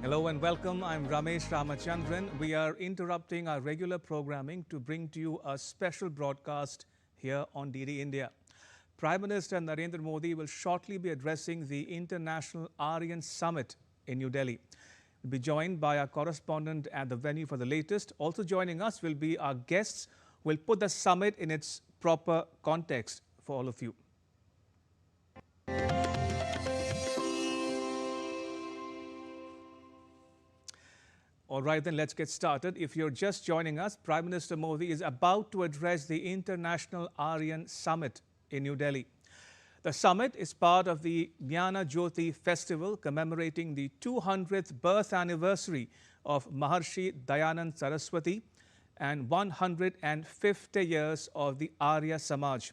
Hello and welcome. I'm Ramesh Ramachandran. We are interrupting our regular programming to bring to you a special broadcast here on DD India. Prime Minister Narendra Modi will shortly be addressing the International Aryan Summit in New Delhi. We'll be joined by our correspondent at the venue for the latest. Also joining us will be our guests who will put the summit in its proper context for all of you. All right, then let's get started. If you're just joining us, Prime Minister Modi is about to address the International Aryan Summit in New Delhi. The summit is part of the Jnana Jyoti festival commemorating the 200th birth anniversary of Maharshi Dayanand Saraswati and 150 years of the Arya Samaj.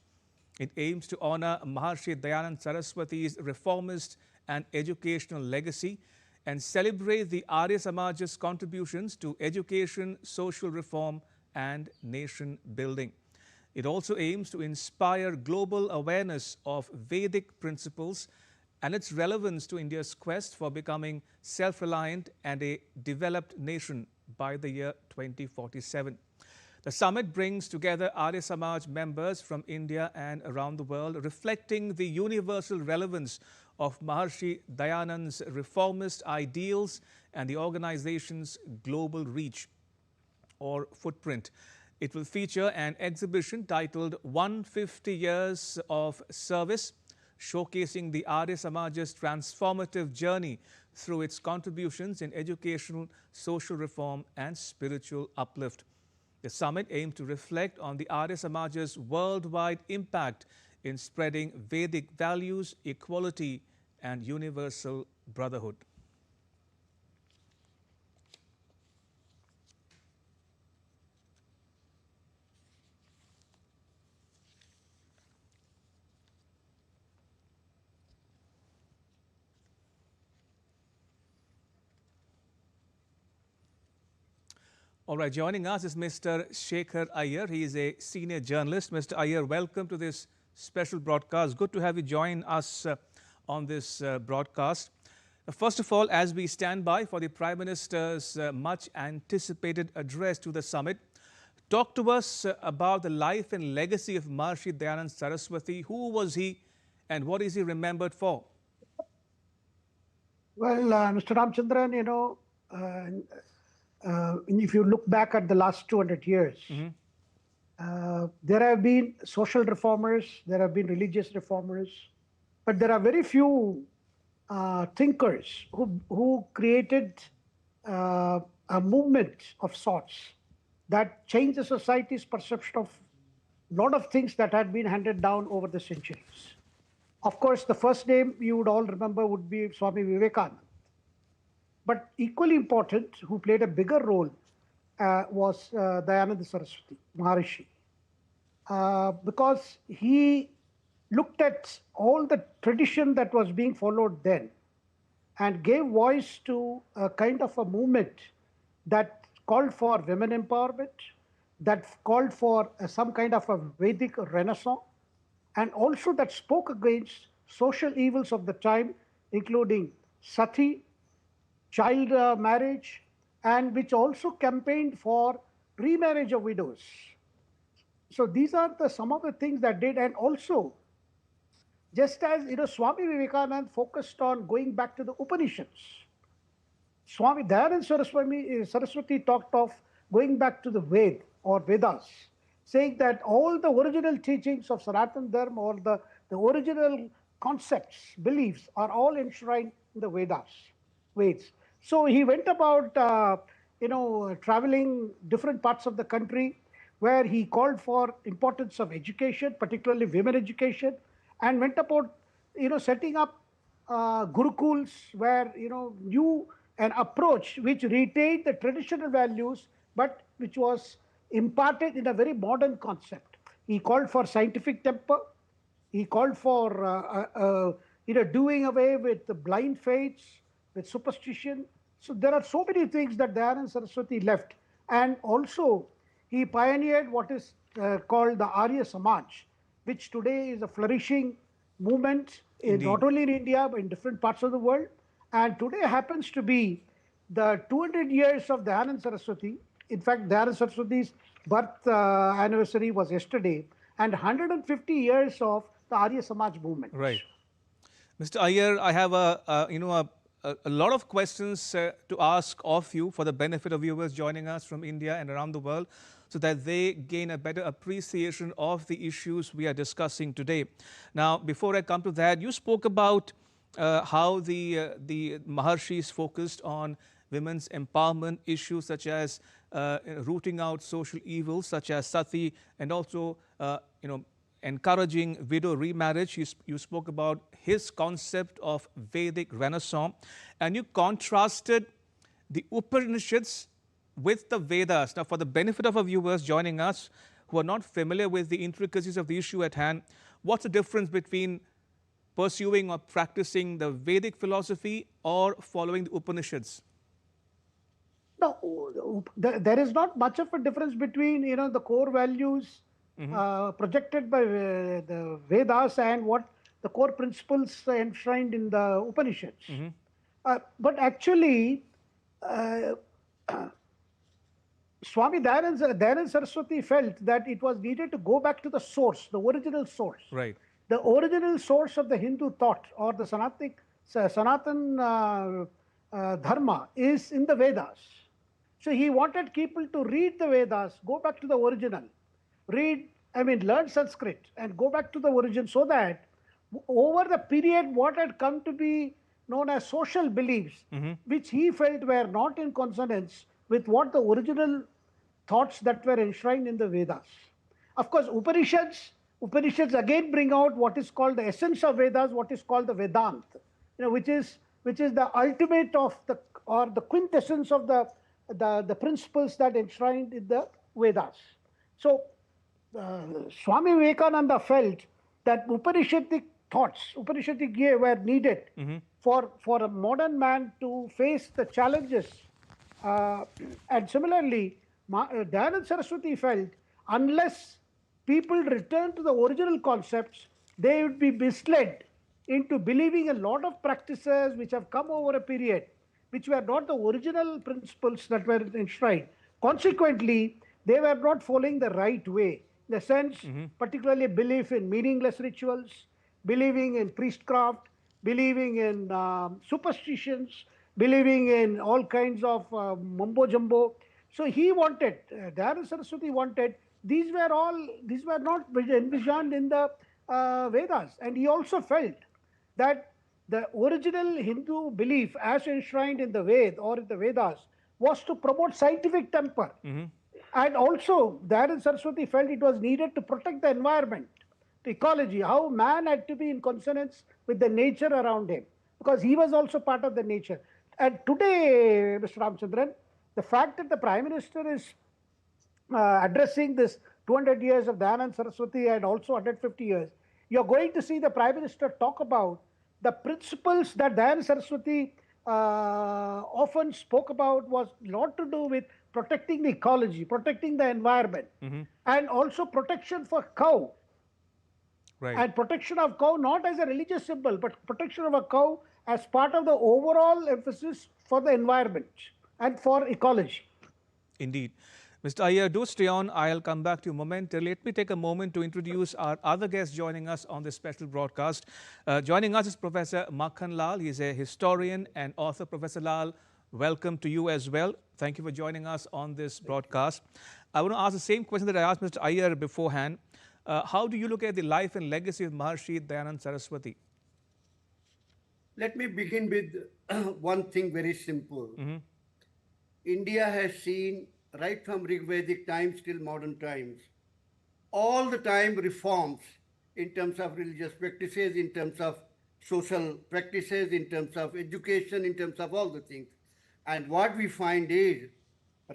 It aims to honor Maharshi Dayanand Saraswati's reformist and educational legacy and celebrate the Arya Samaj's contributions to education, social reform and nation building. It also aims to inspire global awareness of Vedic principles and its relevance to India's quest for becoming self-reliant and a developed nation by the year 2047. The summit brings together Arya Samaj members from India and around the world, reflecting the universal relevance of Maharshi Dayanand's reformist ideals and the organization's global reach or footprint. It will feature an exhibition titled 150 Years of Service, showcasing the Arya Samaj's transformative journey through its contributions in educational, social reform and spiritual uplift. The summit aims to reflect on the Arya Samaj's worldwide impact in spreading Vedic values, equality and universal brotherhood. All right, joining us is Mr. Shekhar Iyer. He is a senior journalist. Mr. Iyer, welcome to this special broadcast. Good to have you join us on this broadcast. First of all, as we stand by for the Prime Minister's much anticipated address to the summit, talk to us about the life and legacy of Maharshi Dayanand Saraswati. Who was he and what is he remembered for? Well, Mr. Ramchandran, if you look back at the last 200 years, there have been social reformers, there have been religious reformers, but there are very few thinkers who created a movement of sorts that changed the society's perception of a lot of things that had been handed down over the centuries. Of course, the first name you would all remember would be Swami Vivekananda. But equally important, who played a bigger role, was Dayananda Saraswati, Maharshi. Because he looked at all the tradition that was being followed then and gave voice to a kind of a movement that called for women empowerment, that called for some kind of a Vedic renaissance, and also that spoke against social evils of the time, including sati, child marriage, and which also campaigned for remarriage of widows. So these are some of the things that did, and also, just as Swami Vivekananda focused on going back to the Upanishads, Swami Dayanand Saraswati talked of going back to the Ved or Vedas, saying that all the original teachings of Sanatana Dharma or the original concepts, beliefs are all enshrined in the Veds. So he went about, traveling different parts of the country where he called for importance of education, particularly women education, and went about, setting up gurukuls where, knew an approach which retained the traditional values, but which was imparted in a very modern concept. He called for scientific temper. He called for, doing away with the blind faiths, with superstition. So there are so many things that Dayanand Saraswati left. And also, he pioneered what is called the Arya Samaj, which today is a flourishing movement, not only in India, but in different parts of the world. And today happens to be the 200 years of Dayanand Saraswati. In fact, Dayanand Saraswati's birth anniversary was yesterday, and 150 years of the Arya Samaj movement. Right. Mr. Iyer, I have a lot of questions to ask of you for the benefit of viewers joining us from India and around the world so that they gain a better appreciation of the issues we are discussing today. Now, before I come to that, you spoke about how the Maharshis focused on women's empowerment issues such as rooting out social evils such as sati and also encouraging widow remarriage. You spoke about his concept of Vedic Renaissance, and you contrasted the Upanishads with the Vedas. Now, for the benefit of our viewers joining us who are not familiar with the intricacies of the issue at hand, what's the difference between pursuing or practicing the Vedic philosophy or following the Upanishads? No, there is not much of a difference between the core values projected by the Vedas and what the core principles enshrined in the Upanishads. But actually, Swami Dayanand Saraswati felt that it was needed to go back to the source, the original source. Right. The original source of the Hindu thought or the Sanatan Dharma is in the Vedas. So he wanted people to read the Vedas, go back to the original, learn Sanskrit and go back to the origin so that over the period what had come to be known as social beliefs, which he felt were not in consonance with what the original thoughts that were enshrined in the Vedas. Of course, Upanishads again bring out what is called the essence of Vedas, what is called the Vedant, which is the ultimate of the quintessence of the principles that enshrined in the Vedas. So Swami Vivekananda felt that Upanishadic thoughts, Upanishadic were needed for a modern man to face the challenges. And similarly, Dayanand Saraswati felt unless people return to the original concepts, they would be misled into believing a lot of practices which have come over a period, which were not the original principles that were enshrined. Consequently, they were not following the right way. In a sense, particularly belief in meaningless rituals, believing in priestcraft, believing in superstitions, believing in all kinds of mumbo jumbo. So he wanted, Dayanand Saraswati wanted, these were not envisioned in the Vedas. And he also felt that the original Hindu belief as enshrined in the Ved or in the Vedas was to promote scientific temper. And also, Dayanand Saraswati felt it was needed to protect the environment, the ecology, how man had to be in consonance with the nature around him, because he was also part of the nature. And today, Mr. Ramchandran, the fact that the Prime Minister is addressing this 200 years of Dayanand Saraswati and also 150 years, you're going to see the Prime Minister talk about the principles that Dayanand Saraswati often spoke about was a lot to do with protecting the ecology, protecting the environment, and also protection for cow. Right. And protection of cow not as a religious symbol, but protection of a cow as part of the overall emphasis for the environment and for ecology. Indeed. Mr. Iyer, do stay on. I'll come back to you momentarily. Let me take a moment to introduce our other guest joining us on this special broadcast. Joining us is Professor Makhan Lal. He's a historian and author. Professor Lal, welcome to you as well. Thank you for joining us on this broadcast. I want to ask the same question that I asked Mr. Iyer beforehand. How do you look at the life and legacy of Maharshi Dayanand Saraswati? Let me begin with one thing very simple. India has seen, right from Rigvedic times till modern times, all the time reforms in terms of religious practices, in terms of social practices, in terms of education, in terms of all the things. And what we find is,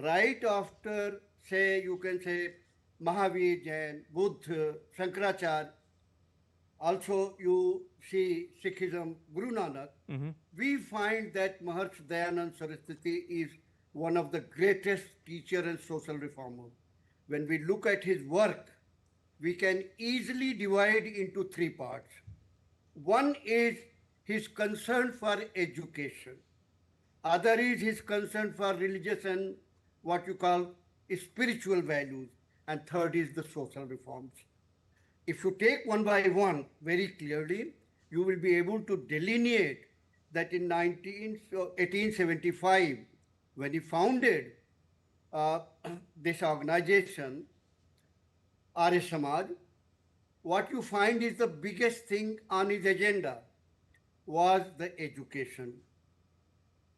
right after, say, you can say, Mahavir, Jain, Buddha, Shankaracharya, also you see Sikhism, Guru Nanak, we find that Maharshi Dayanand Saraswati is one of the greatest teacher and social reformer. When we look at his work, we can easily divide into three parts. One is his concern for education. Other is his concern for religious and what you call spiritual values. And third is the social reforms. If you take one by one very clearly, you will be able to delineate that in 1875, when he founded uh, this organization, Arya Samaj, what you find is the biggest thing on his agenda was the education.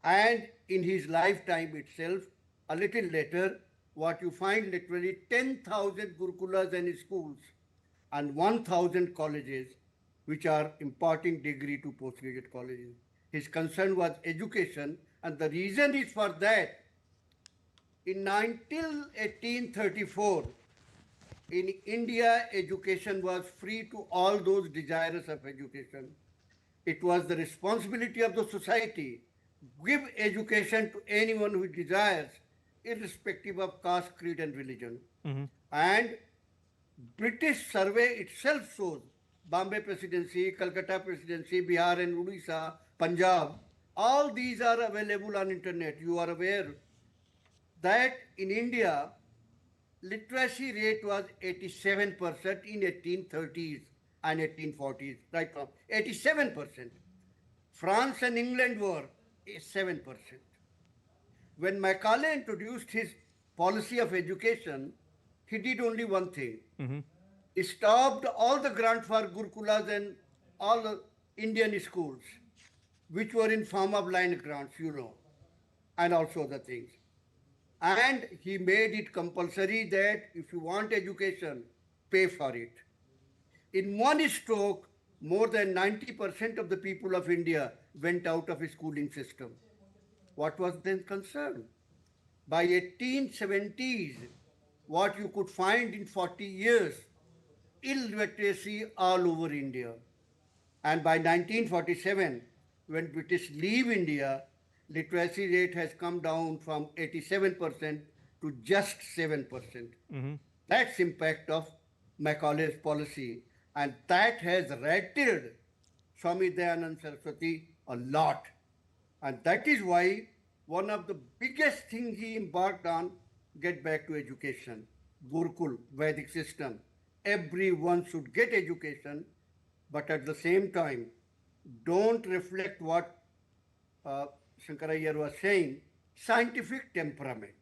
And in his lifetime itself, a little later, what you find literally 10,000 Gurukulas and schools and 1,000 colleges which are imparting degree to postgraduate colleges. His concern was education, and the reason is for that. Until 1834, in India, education was free to all those desirous of education. It was the responsibility of the society give education to anyone who desires, irrespective of caste, creed, and religion. And British survey itself shows Bombay Presidency, Calcutta Presidency, Bihar and Odisha, Punjab, all these are available on internet. You are aware that in India, literacy rate was 87% in 1830s and 1840s, right now, 87%. France and England were 7%. When Macaulay introduced his policy of education, he did only one thing. He stopped all the grant for Gurukulas and all the Indian schools, which were in form of line grants, and also other things. And he made it compulsory that if you want education, pay for it. In one stroke, more than 90% of the people of India went out of a schooling system. What was then concerned? By 1870s, what you could find in 40 years, illiteracy all over India. And by 1947, when British leave India, literacy rate has come down from 87% to just 7%. That's impact of Macaulay's policy, and that has rattled Swami Dayanand Saraswati a lot. And that is why one of the biggest things he embarked on, get back to education, Gurukul, Vedic system. Everyone should get education, but at the same time, don't reflect what Shankaraya was saying, scientific temperament.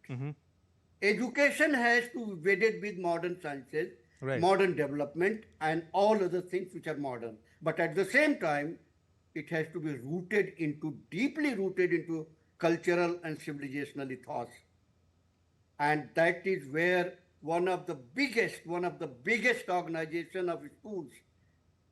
Education has to be wedded with modern sciences, modern development, and all other things which are modern. But at the same time, it has to be deeply rooted into cultural and civilizational ethos. And that is where one of the biggest organization of schools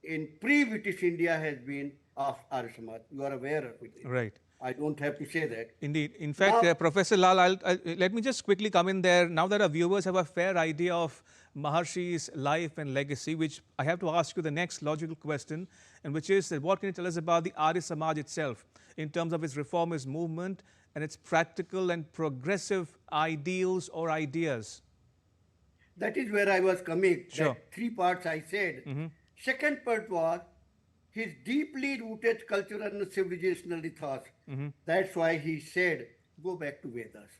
in pre-British India has been of Arya Samaj. You are aware of it. Right. I don't have to say that. Indeed. In fact, Professor Lal, let me just quickly come in there. Now that our viewers have a fair idea of Maharshi's life and legacy, which I have to ask you the next logical question, and which is that what can you tell us about the Arya Samaj itself in terms of its reformist movement and its practical and progressive ideals or ideas? That is where I was coming. Sure. That three parts I said. Second part was his deeply rooted cultural and civilizational ethos. That's why he said, go back to Vedas.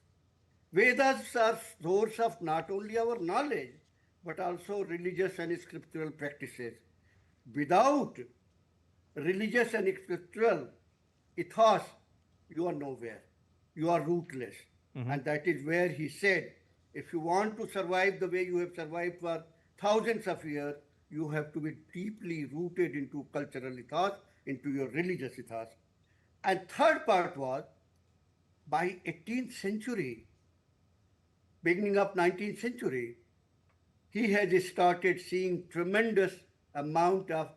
Vedas are source of not only our knowledge, but also religious and scriptural practices. Without religious and scriptural ethos, you are nowhere. You are rootless. And that is where he said, if you want to survive the way you have survived for thousands of years, you have to be deeply rooted into cultural ethos, into your religious ethos. And third part was, by 18th century, beginning of 19th century, he has started seeing tremendous amount of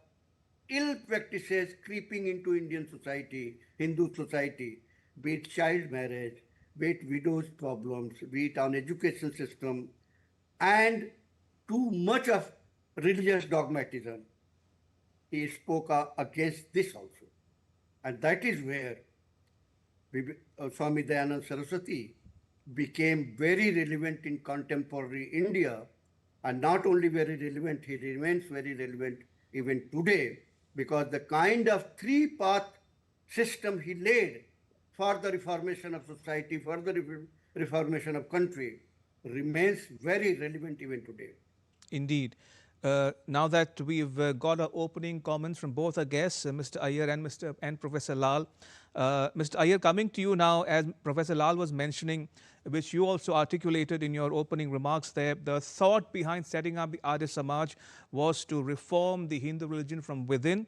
ill practices creeping into Indian society, Hindu society, be it child marriage, be it widows' problems, be it on education system, and too much of religious dogmatism. He spoke against this also. And that is where Swami Dayanand Saraswati became very relevant in contemporary India, and not only very relevant, he remains very relevant even today, because the kind of three-path system he laid for the reformation of society, for the reformation of country, remains very relevant even today. Indeed. Now that we've got our opening comments from both our guests, Mr. Iyer and Professor Lal, Mr. Iyer, coming to you now, as Professor Lal was mentioning, which you also articulated in your opening remarks there, the thought behind setting up the Arya Samaj was to reform the Hindu religion from within,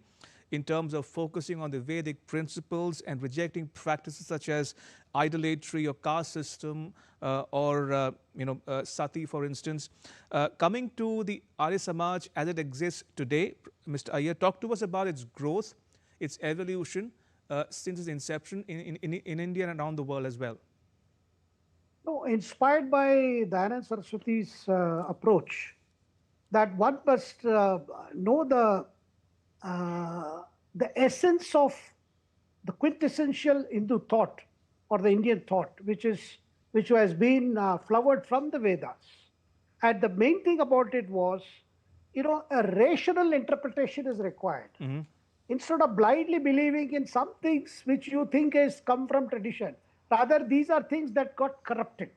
in terms of focusing on the Vedic principles and rejecting practices such as idolatry or caste system or sati, for instance. Coming to the Arya Samaj as it exists today, Mr. Iyer, talk to us about its growth, its evolution since its inception in India and around the world as well. No, inspired by Dayanand Saraswati's approach, that one must know the essence of the quintessential Hindu thought or the Indian thought, which has been flowered from the Vedas. And the main thing about it was, a rational interpretation is required. Mm-hmm. Instead of blindly believing in some things which you think has come from tradition, rather these are things that got corrupted,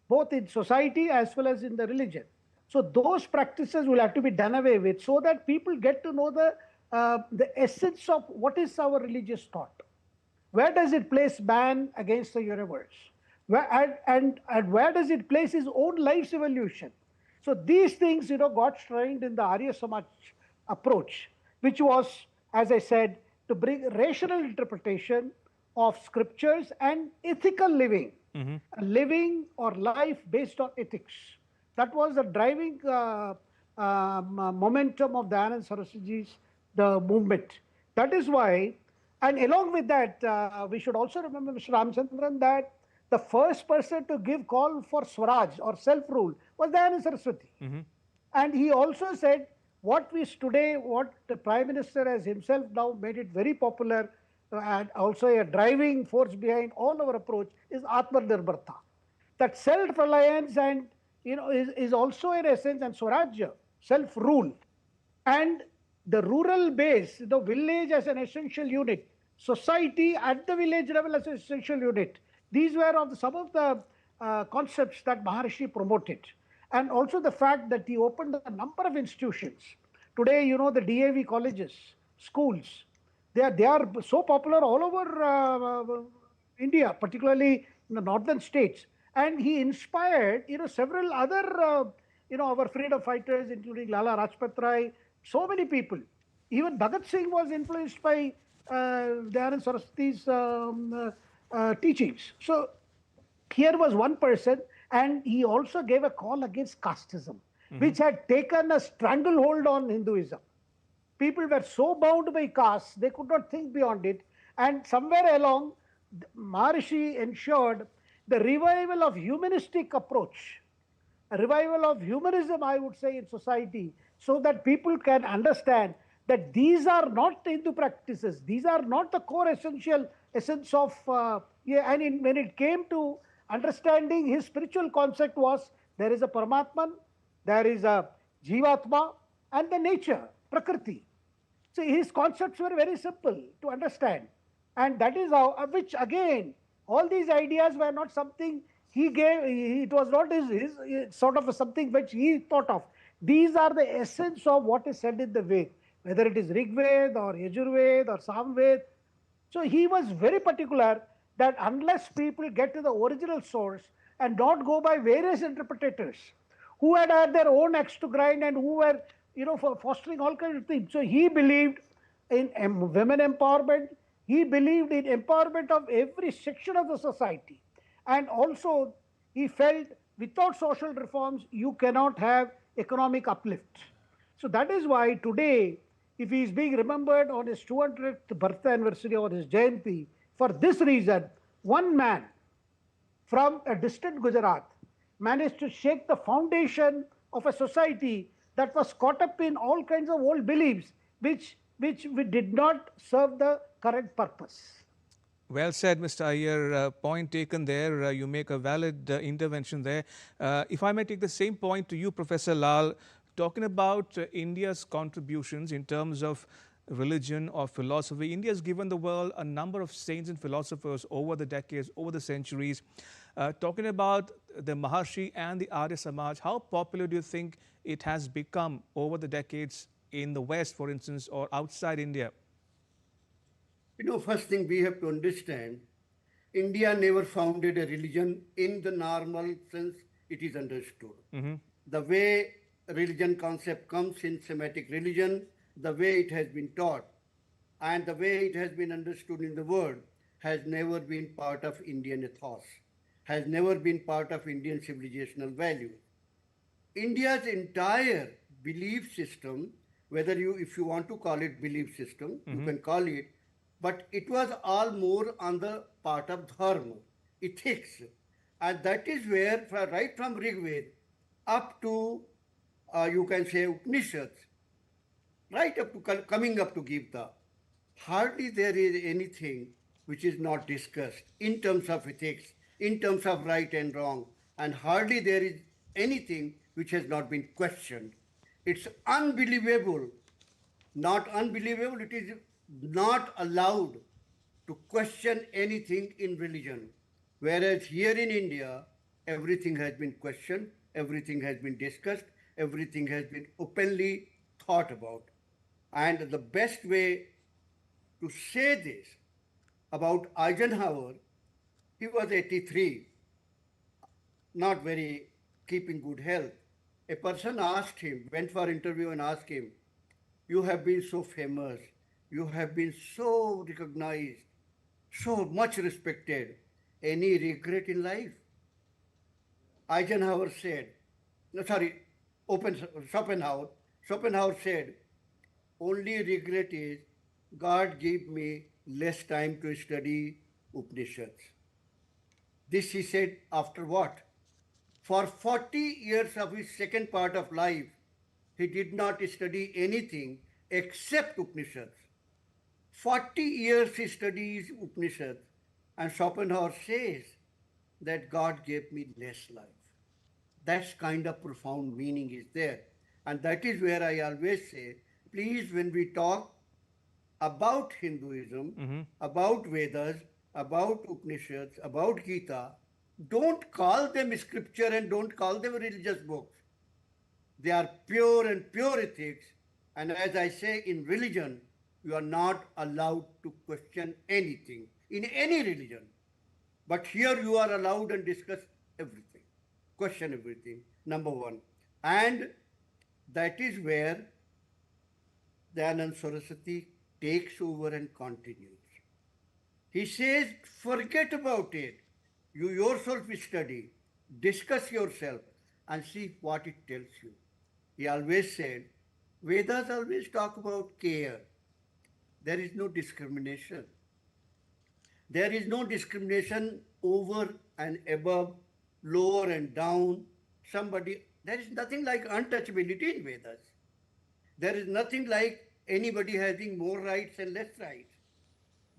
both in society as well as in the religion. So those practices will have to be done away with so that people get to know the essence of what is our religious thought. Where does it place man against the universe? And where does it place his own life's evolution? So these things, got strained in the Arya Samaj approach, which was, as I said, to bring rational interpretation of scriptures and ethical living, living or life based on ethics. That was the driving momentum of Dayanand Saraswati's the movement. That is why, and along with that, we should also remember, Mr. Ramchandran, that the first person to give call for Swaraj or self-rule was Dayanand Saraswati. Mm-hmm. And he also said, what the Prime Minister has himself now made it very popular and also a driving force behind all our approach is Atmanirbharta. That self-reliance and is also in essence, and Swarajya, self-rule. And the rural base, the village as an essential unit, society at the village level as an essential unit. These were some of the concepts that Maharshi promoted. And also the fact that he opened a number of institutions. Today, the DAV colleges, schools, they are so popular all over India, particularly in the northern states. And he inspired, several other, our freedom fighters, including Lala Rajpat Rai, so many people. Even Bhagat Singh was influenced by Dayanand Saraswati's teachings. So here was one person, and he also gave a call against casteism, which had taken a stranglehold on Hinduism. People were so bound by caste, they could not think beyond it. And somewhere along, Maharshi ensured the revival of humanistic approach, a revival of humanism, I would say, in society, so that people can understand that these are not Hindu practices, these are not the core essence of, when it came to understanding, his spiritual concept was, there is a Paramatman, there is a Jivatma, and the nature, Prakriti. So his concepts were very simple to understand. And that is how, which again, all these ideas were not something he gave, it was not his sort of something which he thought of. These are the essence of what is said in the Ved, whether it is Rig Ved or Yajurved or Samved. So he was very particular that unless people get to the original source and not go by various interpreters who had their own axe to grind and who were, fostering all kinds of things. So he believed in women empowerment. He believed in empowerment of every section of the society. And also he felt without social reforms, you cannot have economic uplift. So that is why today, if he is being remembered on his 200th birthday anniversary or his Jayanti, for this reason, one man from a distant Gujarat managed to shake the foundation of a society that was caught up in all kinds of old beliefs, which did not serve the current purpose. Well said, Mr. Iyer. Point taken there. You make a valid intervention there. If I may take the same point to you, Professor Lal, talking about India's contributions in terms of religion or philosophy. India has given the world a number of saints and philosophers over the decades, over the centuries. Talking about the Maharshi and the Arya Samaj, how popular do you think it has become over the decades in the West, for instance, or outside India? First thing we have to understand, India never founded a religion in the normal sense it is understood. The way religion concept comes in Semitic religion, the way it has been taught, and the way it has been understood in the world has never been part of Indian ethos, has never been part of Indian civilizational values. India's entire belief system, whether if you want to call it belief system, you can call it, but it was all more on the part of dharma, ethics. And that is where, right from Rig Veda up to, you can say, Upanishads, right up to coming up to Gita, hardly there is anything which is not discussed in terms of ethics, in terms of right and wrong, and hardly there is anything which has not been questioned. It's unbelievable, not unbelievable, it is not allowed to question anything in religion. Whereas here in India, everything has been questioned, everything has been discussed, everything has been openly thought about. And the best way to say this about Eisenhower, he was 83, not very keeping good health. A person asked him, went for interview and asked him, you have been so famous, you have been so recognized, so much respected, any regret in life? Eisenhower said, no, sorry, Schopenhauer said, only regret is God gave me less time to study Upanishads. This he said after what? For 40 years of his second part of life, he did not study anything except Upanishads. 40 years he studies Upanishads, and Schopenhauer says that God gave me less life. That's kind of profound meaning is there. And that is where I always say, please, when we talk about Hinduism, about Vedas, about Upanishads, about Gita, don't call them scripture and don't call them religious books. They are pure and pure ethics. And as I say, in religion, you are not allowed to question anything in any religion. But here you are allowed and discuss everything, question everything, number one. And that is where Dayanand Saraswati takes over and continues. He says, forget about it. You yourself study, discuss yourself, and see what it tells you. He always said, Vedas always talk about care. There is no discrimination. There is no discrimination over and above, lower and down. There is nothing like untouchability in Vedas. There is nothing like anybody having more rights and less rights.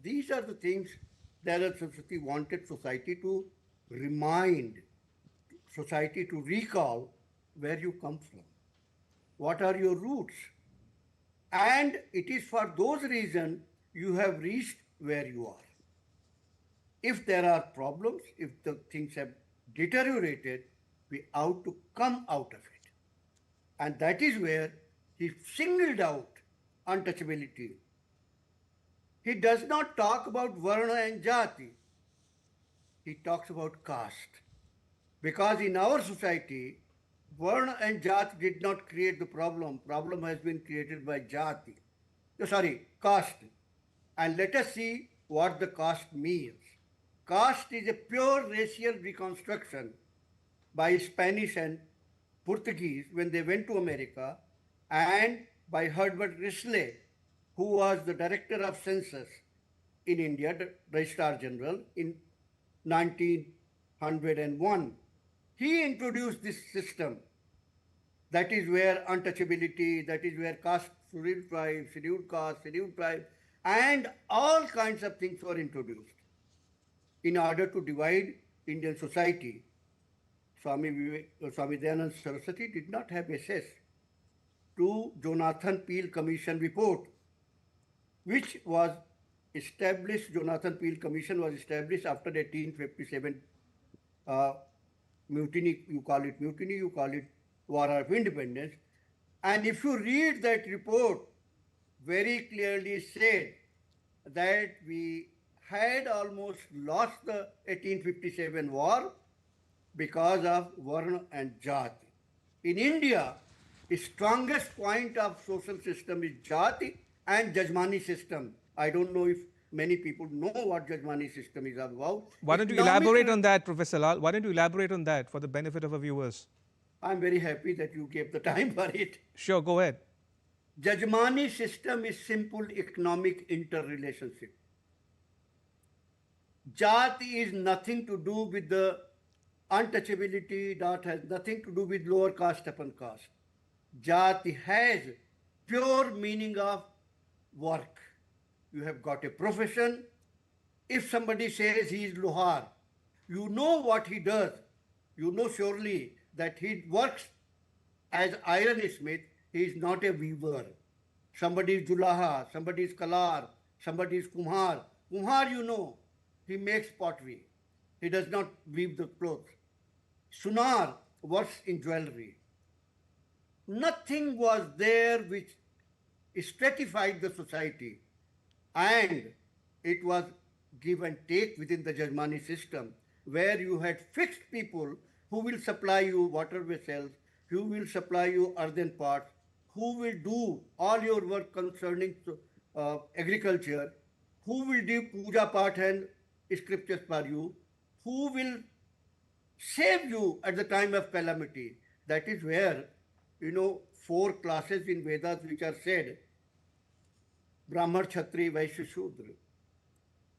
These are the things Dayanand Saraswati wanted society to remind, society to recall where you come from. What are your roots? And it is for those reasons you have reached where you are. If there are problems, if the things have deteriorated, we ought to come out of it. And that is where he singled out untouchability. He does not talk about Varna and Jati. He talks about caste. Because in our society, Varna and Jati did not create the problem. Problem has been created by Jati. Caste. And let us see what the caste means. Caste is a pure racial reconstruction by Spanish and Portuguese when they went to America, and by Herbert Risley, who was the director of census in India, the Registrar General, in 1901. He introduced this system. That is where untouchability, that is where caste, scheduled tribe, scheduled caste, scheduled tribe, and all kinds of things were introduced in order to divide Indian society. Swami Dayanand Saraswati did not have access to Jonathan Peel Commission report. which was established, Jonathan Peel Commission was established after 1857 uh, mutiny, you call it mutiny, you call it War of Independence. And if you read that report, very clearly said that we had almost lost the 1857 war because of Varna and Jati. In India, the strongest point of social system is Jati and Jajmani system. I don't know if many people know what Jajmani system is about. Why don't you elaborate on that, Professor Lal? Why don't you elaborate on that for the benefit of our viewers? I'm very happy that you gave the time for it. Sure, go ahead. Jajmani system is simple economic interrelationship. Jati is nothing to do with the untouchability, that has nothing to do with lower caste upon caste. Jati has pure meaning of work. You have got a profession. If somebody says he is Lohar, you know what he does. You know surely that he works as iron smith. He is not a weaver. Somebody is Julaha, somebody is Kalar, somebody is Kumhar. Kumhar, you know, he makes pottery. He does not weave the clothes. Sunar works in jewelry. Nothing was there which stratified the society, and it was give and take within the Jajmani system, where you had fixed people who will supply you water vessels, who will supply you earthen pots, who will do all your work concerning agriculture, who will do puja path and scriptures for you, who will save you at the time of calamity. That is where, you know, 4 classes in Vedas which are said, Brahman, Kshatri, Vaishya, Shudra.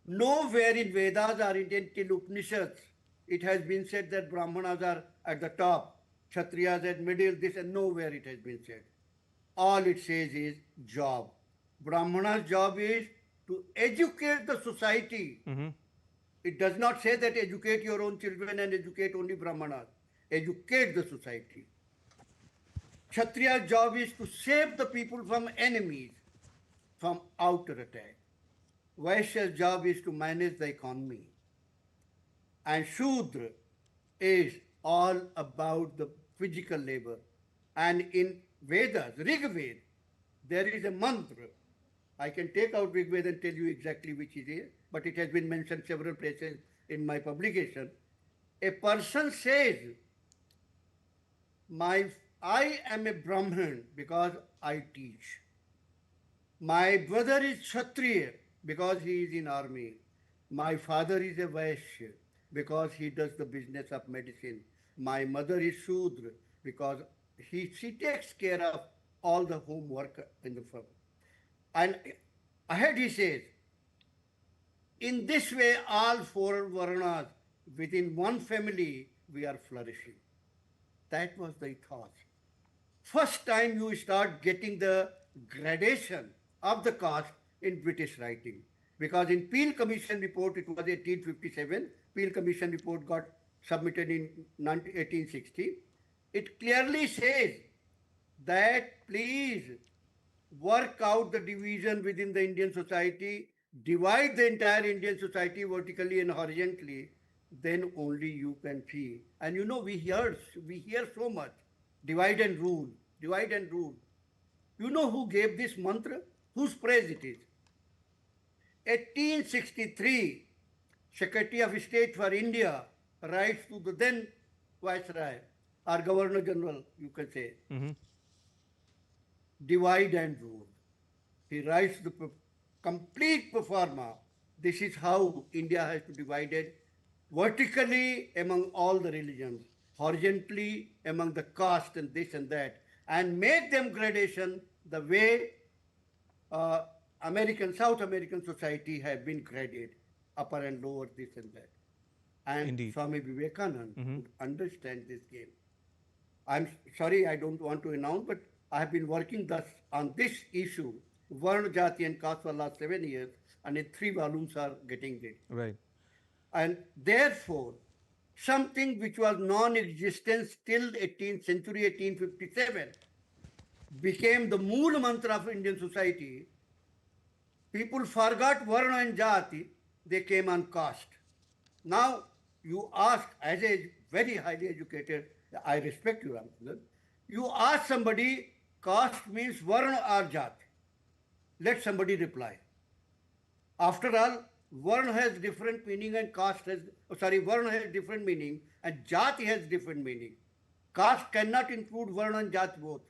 Nowhere in Vedas or in Upanishads it has been said that Brahmanas are at the top, Kshatriyas at middle, this, and nowhere it has been said. All it says is job. Brahmana's job is to educate the society. It does not say that educate your own children and educate only Brahmanas. Educate the society. Kshatriya's job is to save the people from enemies, from outer attack. Vaishya's job is to manage the economy. And Shudra is all about the physical labor. And in Vedas, Rig Veda, there is a mantra. I can take out Rig Veda and tell you exactly which it is, but it has been mentioned several places in my publication. A person says, I am a Brahmin because I teach. My brother is Kshatriya because he is in army. My father is a Vaishya because he does the business of medicine. My mother is Shudra because she takes care of all the homework in the firm. And ahead he says, in this way, all 4 Varnas within one family, we are flourishing. That was the thought. First time you start getting the gradation of the caste in British writing. Because in Peel Commission report, it was 1857, Peel Commission report got submitted in 1860. It clearly says that please work out the division within the Indian society, divide the entire Indian society vertically and horizontally, then only you can see. And you know, we hear so much, divide and rule, divide and rule. You know who gave this mantra? Whose praise it is? 1863, Secretary of State for India writes to the then Viceroy or Governor General, you can say, divide and rule. He writes the complete pro forma. This is how India has to divide it vertically among all the religions, horizontally among the caste and this and that, and make them gradation the way South American society have been graded, upper and lower, this and that. And Indeed. Swami Vivekananda would understand this game. I'm sorry, I don't want to announce, but I have been working on this issue, Varna, Jati and Caste, for the last 7 years, and in 3 volumes are getting ready. Right. And therefore, something which was non-existent till 18th century, 1857, became the mool mantra of Indian society. People forgot Varna and Jati, they came on caste. Now, you ask, as a very highly educated, I respect you, Ramcharan, you ask somebody, caste means Varna or Jati. Let somebody reply. After all, Varna has different meaning and caste has, Varna has different meaning and Jati has different meaning. Caste cannot include Varna and Jat both.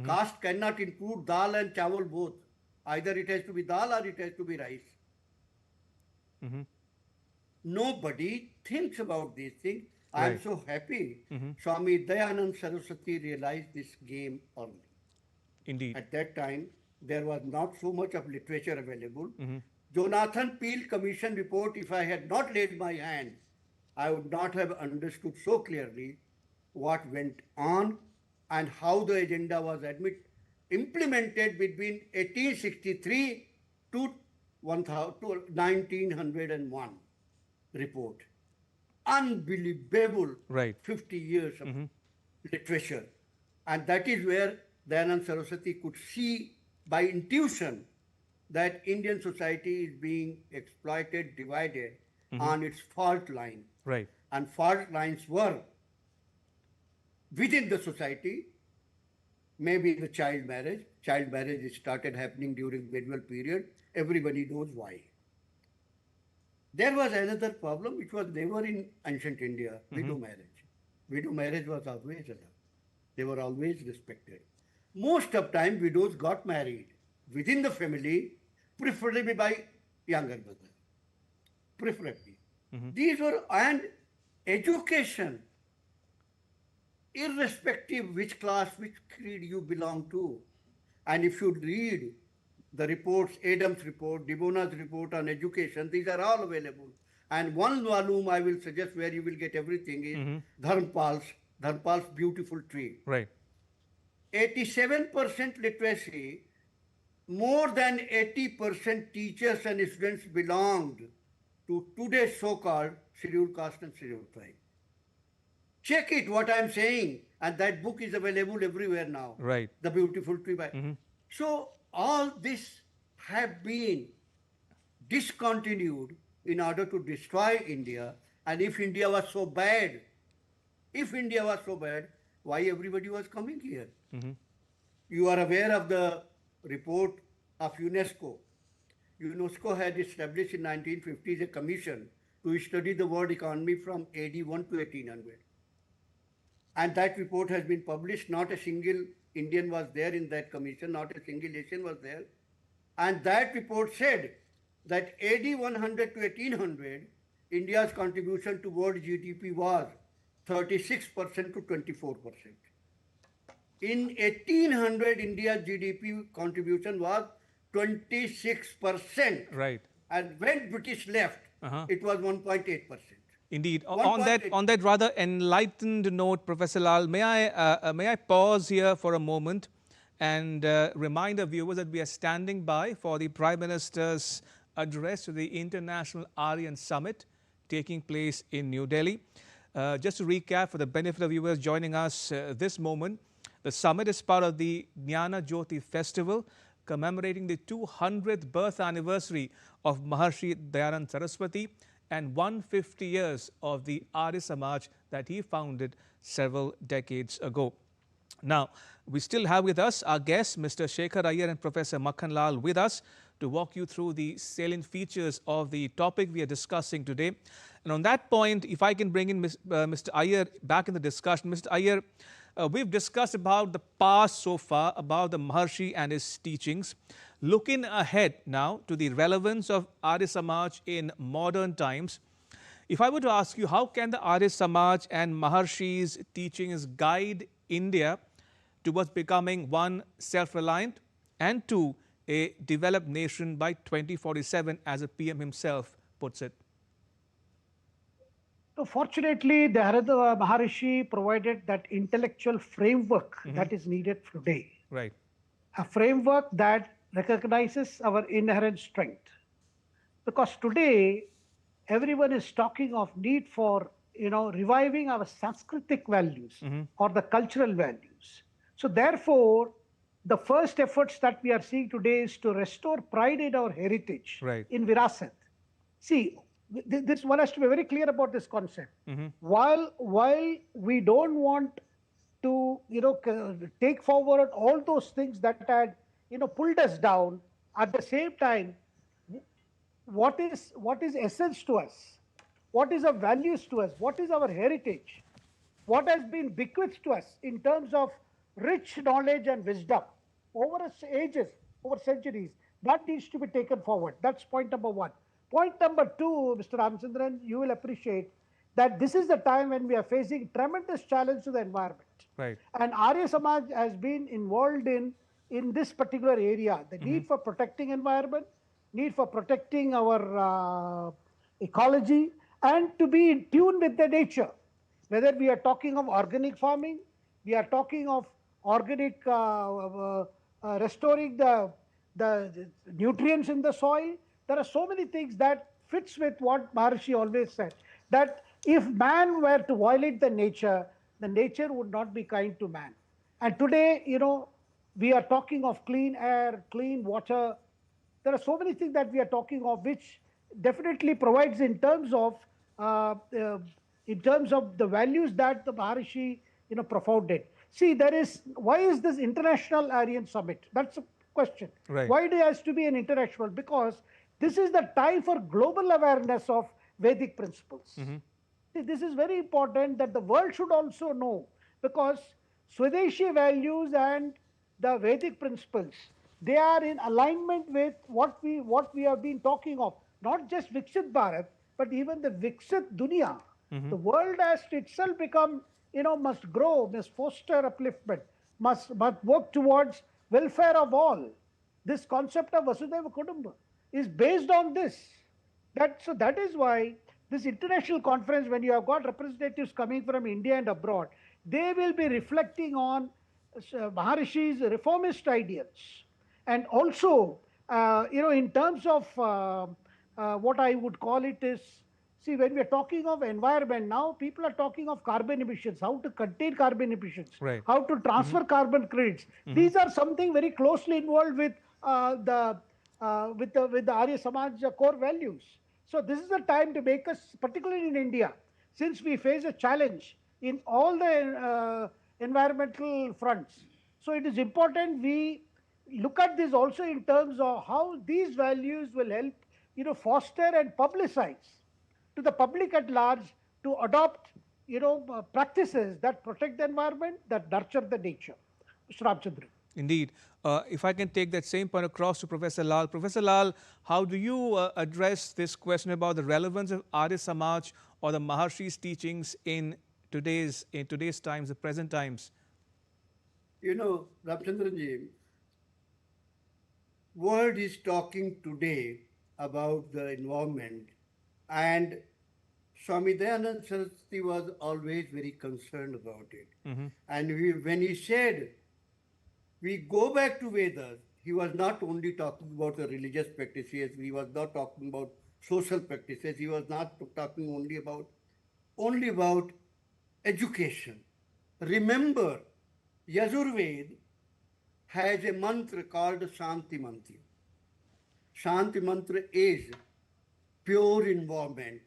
Caste cannot include dal and chawal both. Either it has to be dal or it has to be rice. Nobody thinks about these things. I am so happy Swami Dayanand Saraswati realized this game early. Indeed. At that time, there was not so much of literature available. Jonathan Peel Commission report, if I had not laid my hand, I would not have understood so clearly what went on and how the agenda was implemented between 1863 to 1901 report. Unbelievable 50 years of literature. And that is where Dayanand Saraswati could see by intuition that Indian society is being exploited, divided on its fault line. Right. And fault lines were within the society, maybe the child marriage. Child marriage started happening during medieval period. Everybody knows why. There was another problem which was never in ancient India, widow marriage. Widow marriage was always allowed. They were always respected. Most of time widows got married within the family, preferably by younger brother. Preferably. These were, and education, irrespective which class, which creed you belong to. And if you read the reports, Adams' report, Dibona's report on education, these are all available. And one volume I will suggest where you will get everything is Dharmpal's Beautiful Tree. Right. 87% literacy, more than 80% teachers and students belonged to today's so-called scheduled caste and scheduled tribe. Check it, what I am saying. And that book is available everywhere now. Right. The Beautiful Tree. So all this have been discontinued in order to destroy India. And if India was so bad, why everybody was coming here? You are aware of the report of UNESCO. UNESCO had established in 1950s a commission to study the world economy from AD 1 to 1800. And that report has been published. Not a single Indian was there in that commission, not a single Asian was there. And that report said that AD 100 to 1800, India's contribution to world GDP was 36% to 24%. In 1800, India's GDP contribution was 26%. Right. And when British left, it was 1.8%. Indeed. On that rather enlightened note, Professor Lal, may I pause here for a moment and remind the viewers that we are standing by for the Prime Minister's address to the International Aryan Summit taking place in New Delhi. Just to recap for the benefit of viewers joining us this moment, the summit is part of the Jnana Jyoti festival commemorating the 200th birth anniversary of Maharshi Dayanand Saraswati and 150 years of the Arya Samaj that he founded several decades ago. Now, we still have with us our guests, Mr. Shekhar Iyer and Professor Makhan Lal, with us to walk you through the salient features of the topic we are discussing today. And on that point, if I can bring in Mr. Iyer back in the discussion. Mr. Iyer, we've discussed about the past so far, about the Maharshi and his teachings. Looking ahead now to the relevance of Arya Samaj in modern times, if I were to ask you, how can the Arya Samaj and Maharshi's teachings guide India towards becoming one, self-reliant, and two, a developed nation by 2047, as the PM himself puts it? So fortunately, the Narada Maharishi provided that intellectual framework that is needed today. Right. A framework that recognizes our inherent strength. Because today, everyone is talking of need for, reviving our Sanskritic values or the cultural values. So therefore, the first efforts that we are seeing today is to restore pride in our heritage, Right. in Virasat. See, this one has to be very clear about this concept. While we don't want to, take forward all those things that had, pulled us down, at the same time, what is essence to us? What is our values to us? What is our heritage? What has been bequeathed to us in terms of rich knowledge and wisdom over ages, over centuries, that needs to be taken forward. That's point number one. Point number two, Mr. Ramchandran, you will appreciate that this is the time when we are facing tremendous challenge to the environment. Right. And Arya Samaj has been involved in this particular area, the need for protecting environment, need for protecting our ecology, and to be in tune with the nature. Whether we are talking of organic farming, we are talking of organic restoring the nutrients in the soil. There are so many things that fits with what Maharshi always said, that if man were to violate the nature would not be kind to man. And today, we are talking of clean air, clean water. There are so many things that we are talking of, which definitely provides in terms of the values that the Maharshi propounded. See, why is this International Aryan Summit? That's a question. Right. Why it has to be an international? Because this is the time for global awareness of Vedic principles. See, this is very important that the world should also know, because Swadeshi values and the Vedic principles, they are in alignment with what we have been talking of, not just Viksit Bharat, but even the Viksit Dunya. The world has to itself become, must grow, must foster upliftment, must work towards welfare of all. This concept of Vasudhaiva Kudumba is based on this. So that is why this international conference, when you have got representatives coming from India and abroad, they will be reflecting on Maharishi's reformist ideals. And also, in terms of what I would call it is, see, when we are talking of environment, now people are talking of carbon emissions, how to contain carbon emissions, Right. how to transfer carbon credits. These are something very closely involved with the Arya Samaj core values. So this is the time to make us, particularly in India, since we face a challenge in all the environmental fronts. So it is important we look at this also in terms of how these values will help, foster and publicize to the public at large to adopt, practices that protect the environment, that nurture the nature. Mr. Ramchandran. Indeed. If I can take that same point across to Professor Lal. Professor Lal, how do you address this question about the relevance of Arya Samaj or the Maharshi's teachings in today's times, the present times? Ramchandranji, world is talking today about the environment, and Swami Dayanand Saraswati was always very concerned about it. And when he said, we go back to Vedas, he was not only talking about the religious practices, he was not talking about social practices, he was not talking only about education. Remember, Yajurved has a mantra called Shanti Mantra. Shanti Mantra is pure environment.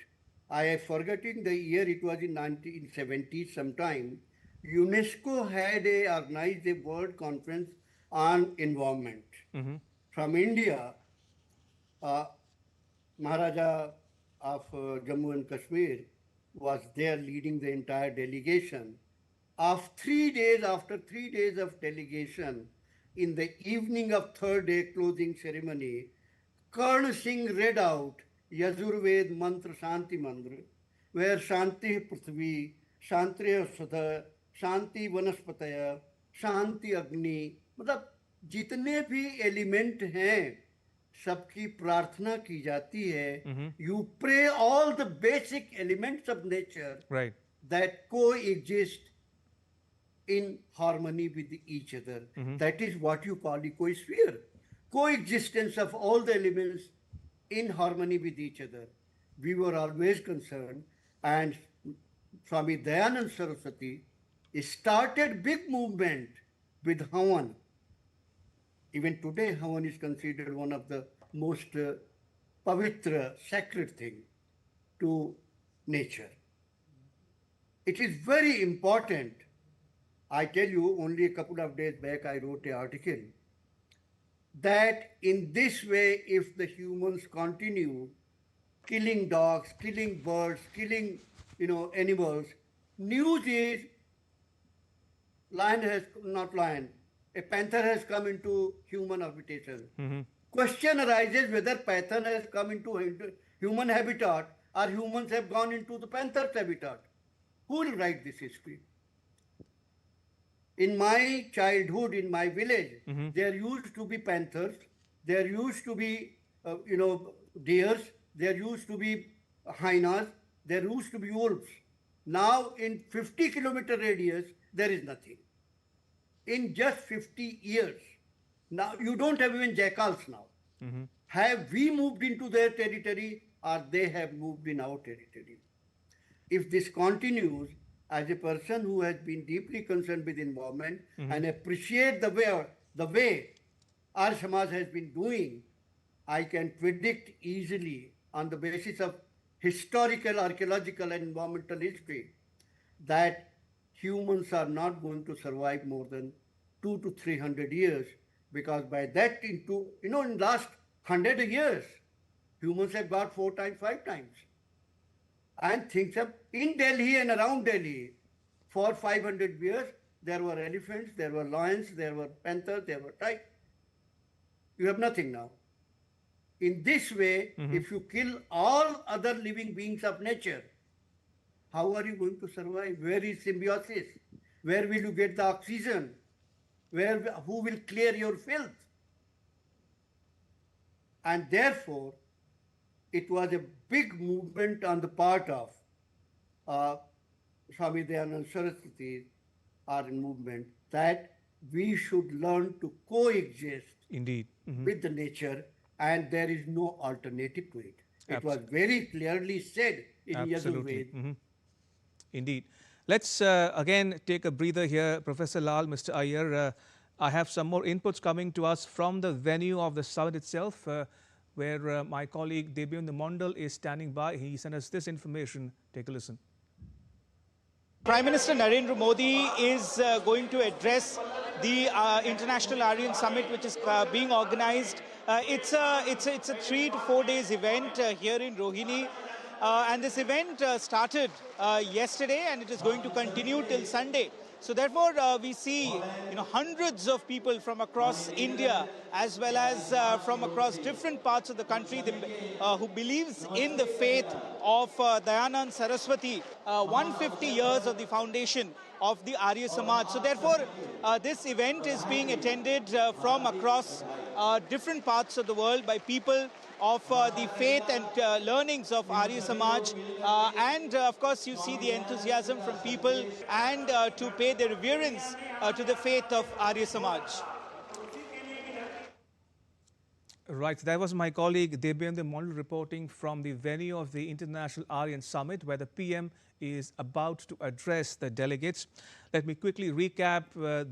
I am forgetting the year, it was in 1970 sometime. UNESCO had organized a world conference on environment. From India, Maharaja of Jammu and Kashmir was there leading the entire delegation. After 3 days of delegation, in the evening of third day closing ceremony, Karna Singh read out Yajurved Mantra Shanti Mantra, where Shanti Prithvi, Shanti Sudha, Shanti Vanaspataya, Shanti Agni, मतलब जितने भी element हैं सबकी प्रार्थना की जाती है. You pray all the basic elements of nature, right, that coexist in harmony with each other. That is what you call ecosphere. Coexistence of all the elements in harmony with each other. We were always concerned, and Swami Dayanand Saraswati started big movement with Havan. Even today, Havan is considered one of the most pavitra, sacred thing to nature. It is very important. I tell you, only a couple of days back, I wrote an article that in this way, if the humans continue killing dogs, killing birds, killing animals, news is a panther has come into human habitation. Question arises whether panther has come into human habitat or humans have gone into the panther's habitat. Who will write this history? In my childhood, in my village, there used to be panthers, there used to be, deers, there used to be hyenas, there used to be wolves. Now, in 50-kilometer radius, there is nothing. In just 50 years, now you don't have even jackals now. Have we moved into their territory or they have moved in our territory? If this continues, as a person who has been deeply concerned with environment and appreciate the way Arya Samaj has been doing, I can predict easily on the basis of historical, archaeological and environmental history that humans are not going to survive more than 200 to 300 years, because by that in last 100 years, humans have got 4 times, 5 times. And things have, in Delhi and around Delhi, for 500 years, there were elephants, there were lions, there were panthers, there were tigers. You have nothing now. In this way, if you kill all other living beings of nature, how are you going to survive? Where is symbiosis? Where will you get the oxygen? Who will clear your filth? And therefore, it was a big movement on the part of Swami Dayanand Saraswati's Aryan movement that we should learn to coexist Indeed. with the nature, and there is no alternative to it. It was very clearly said in Yajurveda. Indeed. Let's again take a breather here. Professor Lal, Mr. Iyer, I have some more inputs coming to us from the venue of the summit itself, where my colleague Debyendu Mondal is standing by. He sent us this information. Take a listen. Prime Minister Narendra Modi is going to address the International Aryan Summit, which is being organized. It's a 3 to 4 days event here in Rohini. And this event started yesterday, and it is going to continue till Sunday. So therefore, we see hundreds of people from across India, as well as from across different parts of the country, who believes in the faith of Dayanand Saraswati, 150 years of the foundation of the Arya Samaj. So therefore, this event is being attended from across different parts of the world by people of the faith and learnings of Arya Samaj, and of course you see the enthusiasm from people and to pay their reverence to the faith of Arya Samaj. Right, that was my colleague Debyendu Mondal reporting from the venue of the International Aryan Summit, where the PM is about to address the delegates. Let me quickly recap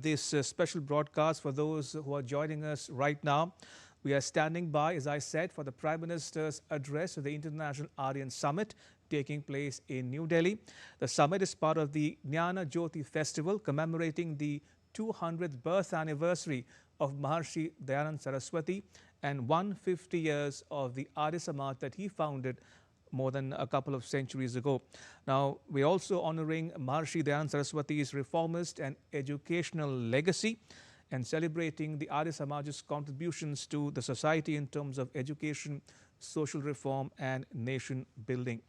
this special broadcast for those who are joining us right now. We are standing by, as I said, for the Prime Minister's address to the International Aryan Summit taking place in New Delhi. The summit is part of the Jnana Jyoti festival commemorating the 200th birth anniversary of Maharshi Dayanand Saraswati and 150 years of the Arya Samaj that he founded more than a couple of centuries ago. Now, we're also honoring Maharshi Dayanand Saraswati's reformist and educational legacy, and celebrating the Arya Samaj's contributions to the society in terms of education, social reform and nation building.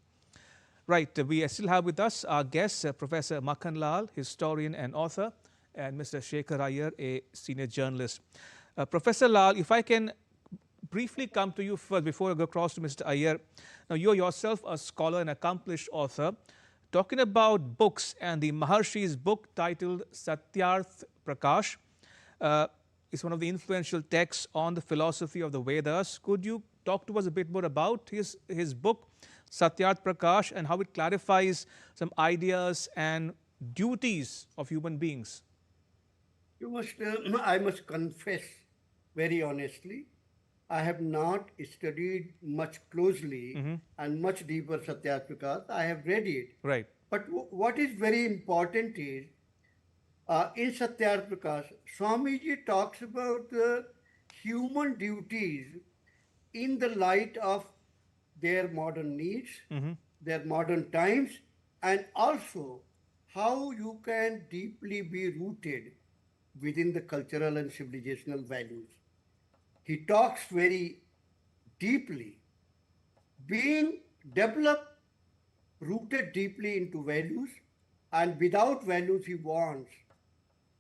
Right, we still have with us our guests, Professor Makhan Lal, historian and author, and Mr. Shekhar Iyer, a senior journalist. Professor Lal, if I can briefly come to you first before I go across to Mr. Iyer. Now, you're yourself a scholar and accomplished author. Talking about books, and the Maharshi's book titled Satyarth Prakash is one of the influential texts on the philosophy of the Vedas. Could you talk to us a bit more about his book, Satyarth Prakash, and how it clarifies some ideas and duties of human beings? I must confess very honestly, I have not studied much closely and much deeper Satyagraha. I have read it. Right. But what is very important is in Satyagraha, Swamiji talks about the human duties in the light of their modern needs, their modern times, and also how you can deeply be rooted within the cultural and civilizational values. He talks very deeply. Being developed, rooted deeply into values, and without values, he wants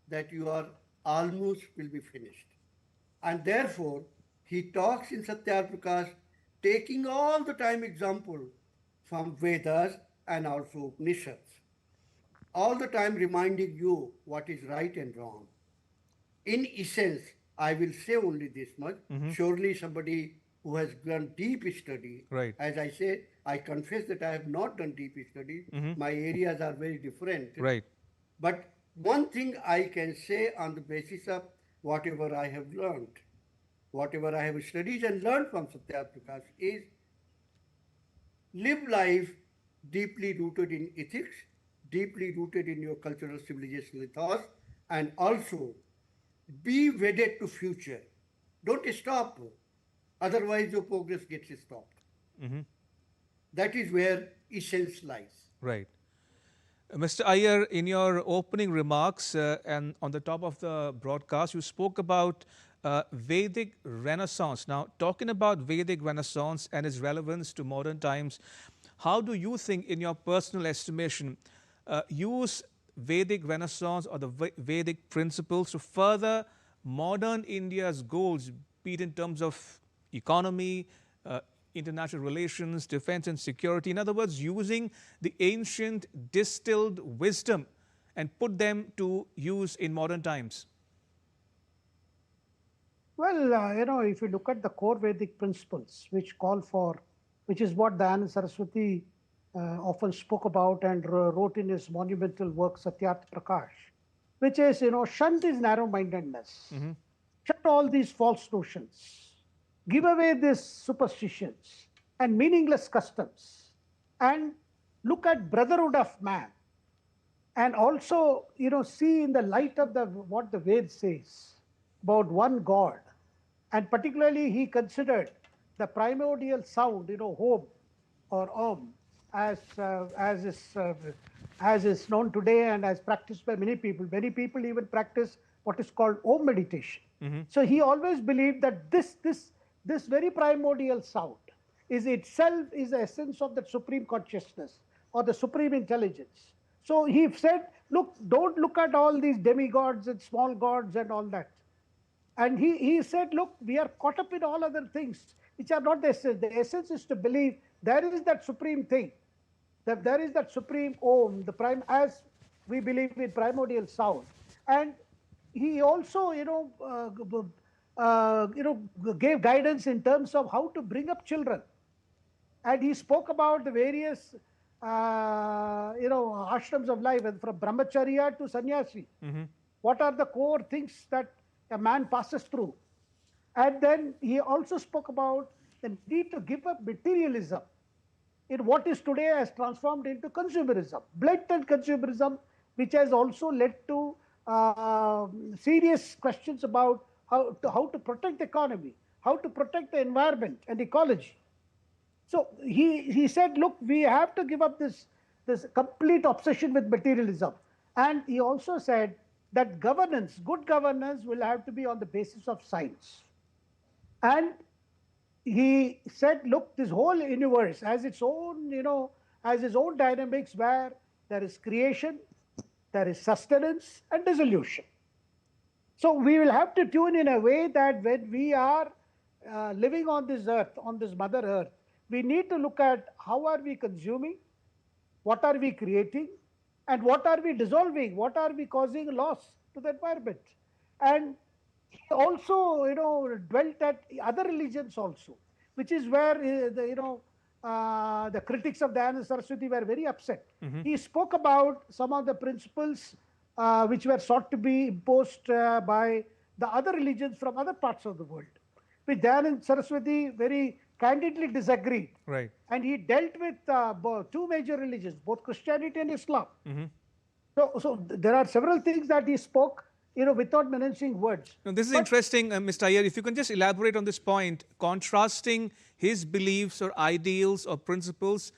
that you are almost will be finished. And therefore, he talks in Satyagraha, taking all the time example from Vedas and also Upanishads, all the time reminding you what is right and wrong. In essence, I will say only this much. Surely somebody who has done deep study, Right. as I say, I confess that I have not done deep study. My areas are very different. Right. But one thing I can say on the basis of whatever I have learned, whatever I have studied and learned from Satyagraha is live life deeply rooted in ethics, deeply rooted in your cultural civilizational thoughts, and also be wedded to future. Don't stop, otherwise your progress gets stopped. That is where essence lies. Right. Mr. Iyer, in your opening remarks and on the top of the broadcast, you spoke about Vedic Renaissance. Now, talking about Vedic Renaissance and its relevance to modern times, how do you think, in your personal estimation, use Vedic Renaissance or the Vedic principles to further modern India's goals, be it in terms of economy, international relations, defense and security? In other words, using the ancient distilled wisdom and put them to use in modern times? Well, if you look at the core Vedic principles, which is what Dayanand Saraswati often spoke about and wrote in his monumental work Satyarth Prakash, which is, shun this narrow-mindedness, shun all these false notions, give away these superstitions and meaningless customs, and look at brotherhood of man, and also, see in the light of what the Ved says about one God. And particularly, he considered the primordial sound, home or om, as is known today and as practiced by many people. Many people even practice what is called om meditation. So he always believed that this very primordial sound is itself is the essence of the supreme consciousness or the supreme intelligence. So he said, look, don't look at all these demigods and small gods and all that. And he said, look, we are caught up in all other things which are not the essence. The essence is to believe there is that supreme thing, that there is that supreme om, as we believe in primordial sound. And he also, gave guidance in terms of how to bring up children. And he spoke about the various, ashrams of life, and from brahmacharya to sannyasi. What are the core things that a man passes through? And then he also spoke about the need to give up materialism in what is today has transformed into consumerism, blatant consumerism, which has also led to serious questions about how to protect the economy, how to protect the environment and ecology. So he said, look, we have to give up this complete obsession with materialism. And he also said that good governance will have to be on the basis of science. And he said, look, this whole universe has its own, has its own dynamics where there is creation, there is sustenance and dissolution. So we will have to tune in a way that when we are living on this earth, on this mother earth, we need to look at how are we consuming, what are we creating, and what are we dissolving, what are we causing loss to the environment. And he also, dwelt at other religions also, which is where the critics of Dayananda Saraswati were very upset. He spoke about some of the principles which were sought to be imposed by the other religions from other parts of the world, which Dayanand Saraswati very candidly disagreed. Right. And he dealt with two major religions, both Christianity and Islam. So there are several things that he spoke, without mentioning words. Now, this is interesting, Mr. Iyer. If you can just elaborate on this point, contrasting his beliefs or ideals or principles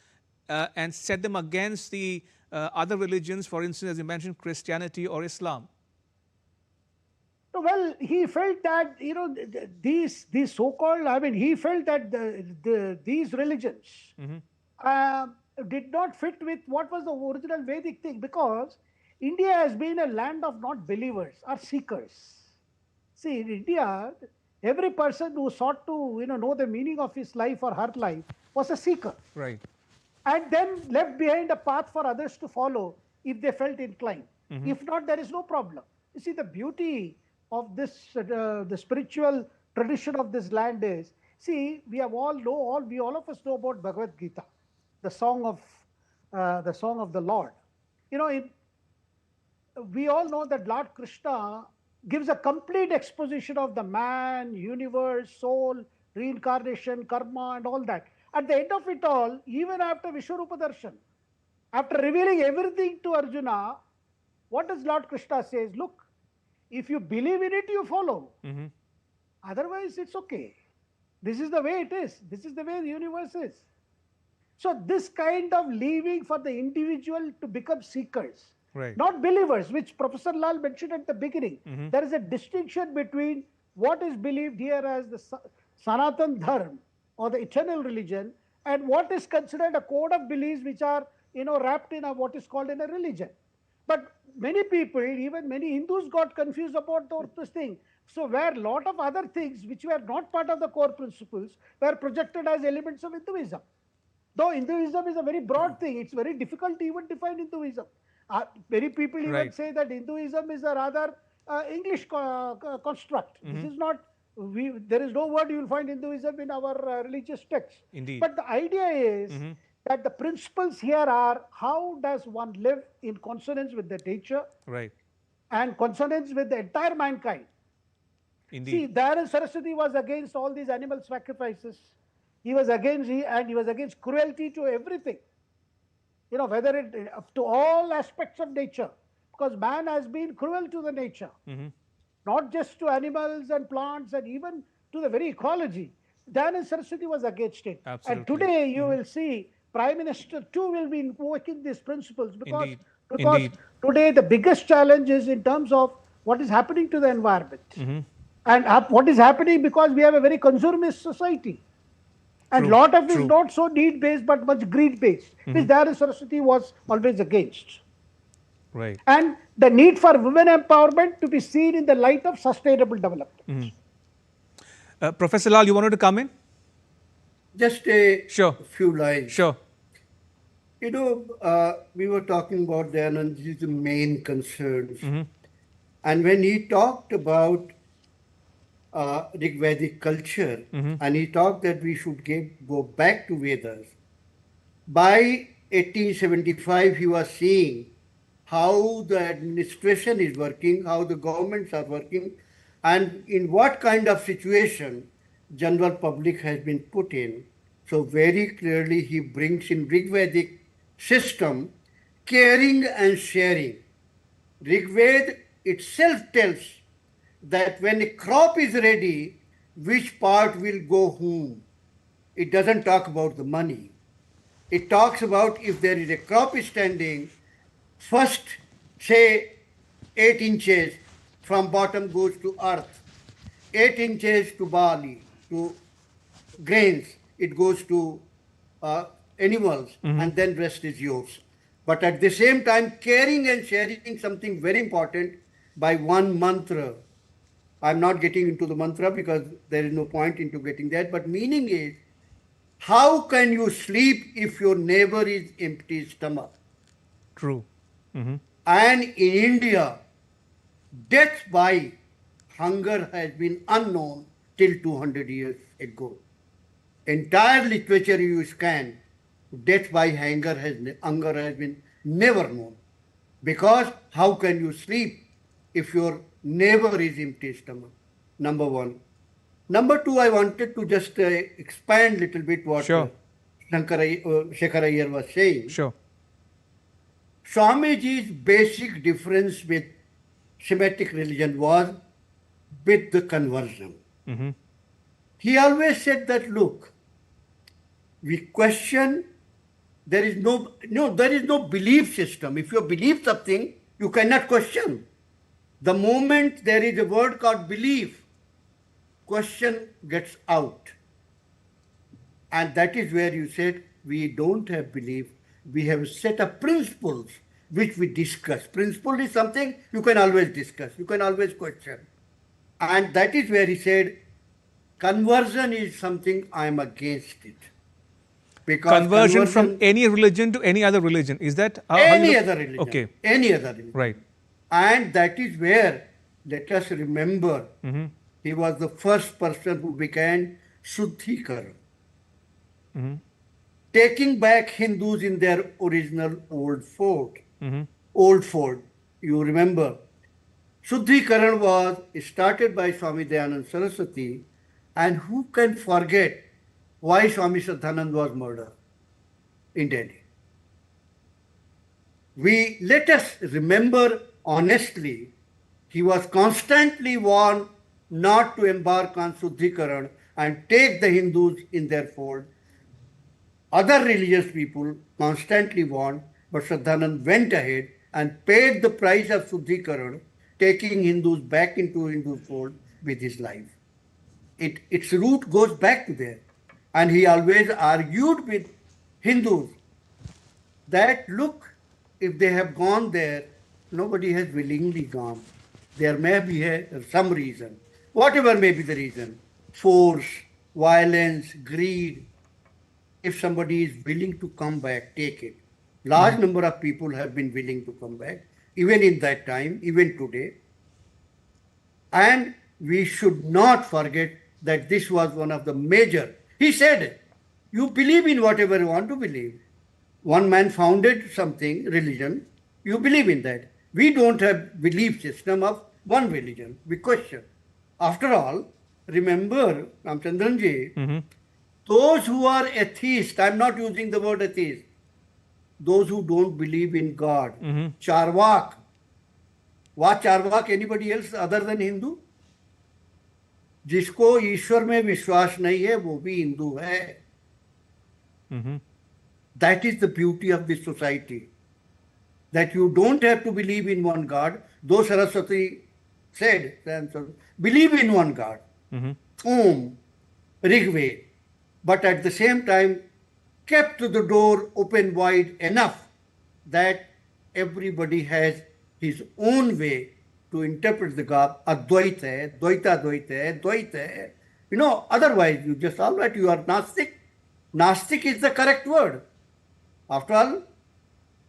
and set them against the other religions, for instance, as you mentioned, Christianity or Islam. Well, he felt that these so-called, he felt that these religions did not fit with what was the original Vedic thing, because India has been a land of not believers or seekers. See, in India, every person who sought to know the meaning of his life or her life was a seeker. Right. And then left behind a path for others to follow if they felt inclined. If not, there is no problem. You see, the beauty of this, the spiritual tradition of this land is, see, we all of us know about Bhagavad Gita, the song of the Lord. We all know that Lord Krishna gives a complete exposition of the man, universe, soul, reincarnation, karma, and all that. At the end of it all, even after Vishwarupa Darshan, after revealing everything to Arjuna, what does Lord Krishna says? Look, if you believe in it, you follow. Otherwise, it's okay. This is the way it is. This is the way the universe is. So this kind of leaving for the individual to become seekers, not believers, which Professor Lal mentioned at the beginning. There is a distinction between what is believed here as the Sanatan Dharma, or the eternal religion, and what is considered a code of beliefs which are wrapped in what is called in a religion. But many people, even many Hindus, got confused about this thing. So where a lot of other things which were not part of the core principles were projected as elements of Hinduism. Though Hinduism is a very broad thing, it's very difficult to even define Hinduism. Many people even say that Hinduism is a rather English construct. This is not, there is no word you will find Hinduism in our religious texts. Indeed. But the idea is that the principles here are, how does one live in consonance with the nature and consonance with the entire mankind. Indeed. See, Dayanand Saraswati was against all these animal sacrifices. He was against cruelty to everything. Whether it to all aspects of nature, because man has been cruel to the nature, not just to animals and plants, and even to the very ecology. Dayanand Saraswati was against it. Absolutely. And today you will see Prime Minister too will be invoking these principles, because today the biggest challenge is in terms of what is happening to the environment. And what is happening, because we have a very consumerist society. And a lot of it is not so need-based but much greed-based, which Dayanand Saraswati was always against. Right. And the need for women empowerment to be seen in the light of sustainable development. Professor Lal, you wanted to come in? Just a few lines. Sure. We were talking about Dayanand's main concerns. And when he talked about Rigvedic culture, and he talked that we should go back to Vedas, by 1875 he was seeing how the administration is working, how the governments are working, and in what kind of situation general public has been put in. So very clearly he brings in Rigvedic system, caring and sharing. Rigved itself tells that when a crop is ready, which part will go whom. It doesn't talk about the money. It talks about if there is a crop standing, first, say, 8 inches from bottom goes to earth, 8 inches to barley, to grains, it goes to animals, and then rest is yours. But at the same time, caring and sharing something very important by one mantra. I'm not getting into the mantra because there is no point into getting that, but meaning is, how can you sleep if your neighbor is empty stomach? True. And in India, death by hunger has been unknown till 200 years ago. Entire literature you scan, death by hunger has been never known. Because how can you sleep if your neighbor is empty stomach. Number one. Number two, I wanted to just expand a little bit what Sure. Shekhar Iyer was saying. Sure. Swamiji's basic difference with Semitic religion was with the conversion. Mm-hmm. He always said that, look, we question, there is no belief system. If you believe something, you cannot question. The moment there is a word called belief, question gets out. And that is where you said, we don't have belief. We have a set of principles which we discuss. Principle is something you can always discuss. You can always question. And that is where he said, conversion is something I am against it. Because Conversion from any religion to any other religion. Is that how any you look? other religion. Okay. Any other religion. Right. And that is where, let us remember, Mm-hmm. he was the first person who began Shuddhikaran. Mm-hmm. Taking back Hindus in their original old fort. Mm-hmm. Old fort, you remember. Shuddhikaran was started by Swami Dayanand Saraswati, and who can forget why Swami Shraddhanand was murdered in Delhi? Let us remember honestly, he was constantly warned not to embark on Shuddhikaran and take the Hindus in their fold. Other religious people constantly warned, but Shraddhanand went ahead and paid the price of Shuddhikaran, taking Hindus back into Hindu fold with his life. Its root goes back to there. And he always argued with Hindus that, look, if they have gone there, nobody has willingly gone. There may be some reason, whatever may be the reason, force, violence, greed. If somebody is willing to come back, take it. Large number of people have been willing to come back, even in that time, even today. And we should not forget that this was one of the major. He said, you believe in whatever you want to believe. One man founded something, religion, you believe in that. We don't have belief system of one religion. We question. After all, remember, Ramchandranji, Mm-hmm. those who are atheists, I'm not using the word atheist, those who don't believe in God, Mm-hmm. Charvak. Was Charvak anybody else other than Hindu? जिसको ईश्वर में विश्वास नहीं है वो भी हिंदू है. Mm-hmm. That is the beauty of this society, that you don't have to believe in one God. Though Saraswati said, believe in one God, Mm-hmm. Om, Rigved, but at the same time kept the door open wide enough that everybody has his own way to interpret the God. Advaita hai, Dvaita Dvaita hai, Dvaita hai. You know, otherwise you just, all right, you are Nastik. Nastik is the correct word. After all,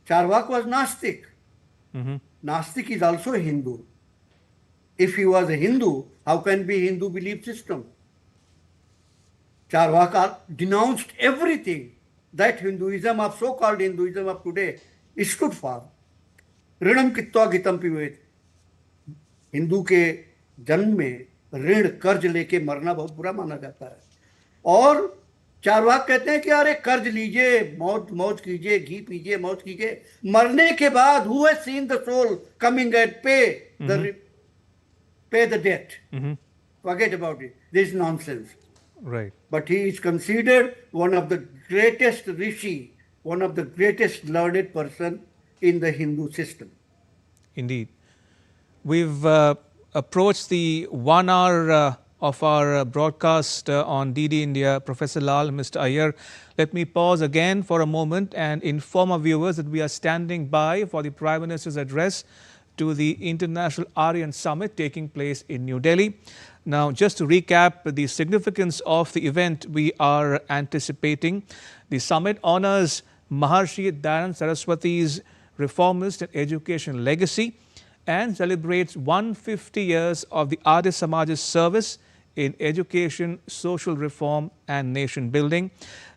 Charvak was Nastik. Mm-hmm. Nastik is also a Hindu. If he was a Hindu, how can be Hindu belief system? Charvaka denounced everything that Hinduism of so-called Hinduism of today is stood for. ऋणम कित्वा GITAM पिबेत. Hindu के जन्म में ऋण कर्ज लेके मरना बहुत बुरा माना जाता है. और चारवाक कहते हैं कि अरे कर्ज लीजिए, मौज कीजिए, घी पीजिए, मौज कीजिए. मरने के बाद who has seen the soul coming and pay the debt? Mm-hmm. Forget about it. This is nonsense. Right. But he is considered one of the greatest rishi, one of the greatest learned person in the Hindu system. Indeed. We've approached the 1 hour of our broadcast on DD India. Professor Lal, Mr. Iyer, let me pause again for a moment and inform our viewers that we are standing by for the Prime Minister's address to the International Aryan Summit taking place in New Delhi. Now, just to recap the significance of the event we are anticipating, the summit honors Maharshi Dayanand Saraswati's reformist and education legacy and celebrates 150 years of the Arya Samaj's service in education, social reform and nation building.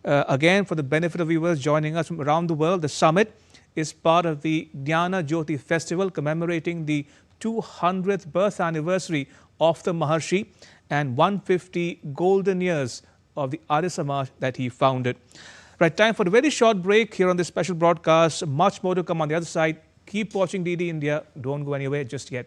Again, for the benefit of viewers joining us from around the world, the summit is part of the Jnana Jyoti festival commemorating the 200th birth anniversary of the Maharshi and 150 golden years of the Arya Samaj that he founded. Right, time for a very short break here on this special broadcast. Much more to come on the other side. Keep watching DD India. Don't go anywhere just yet.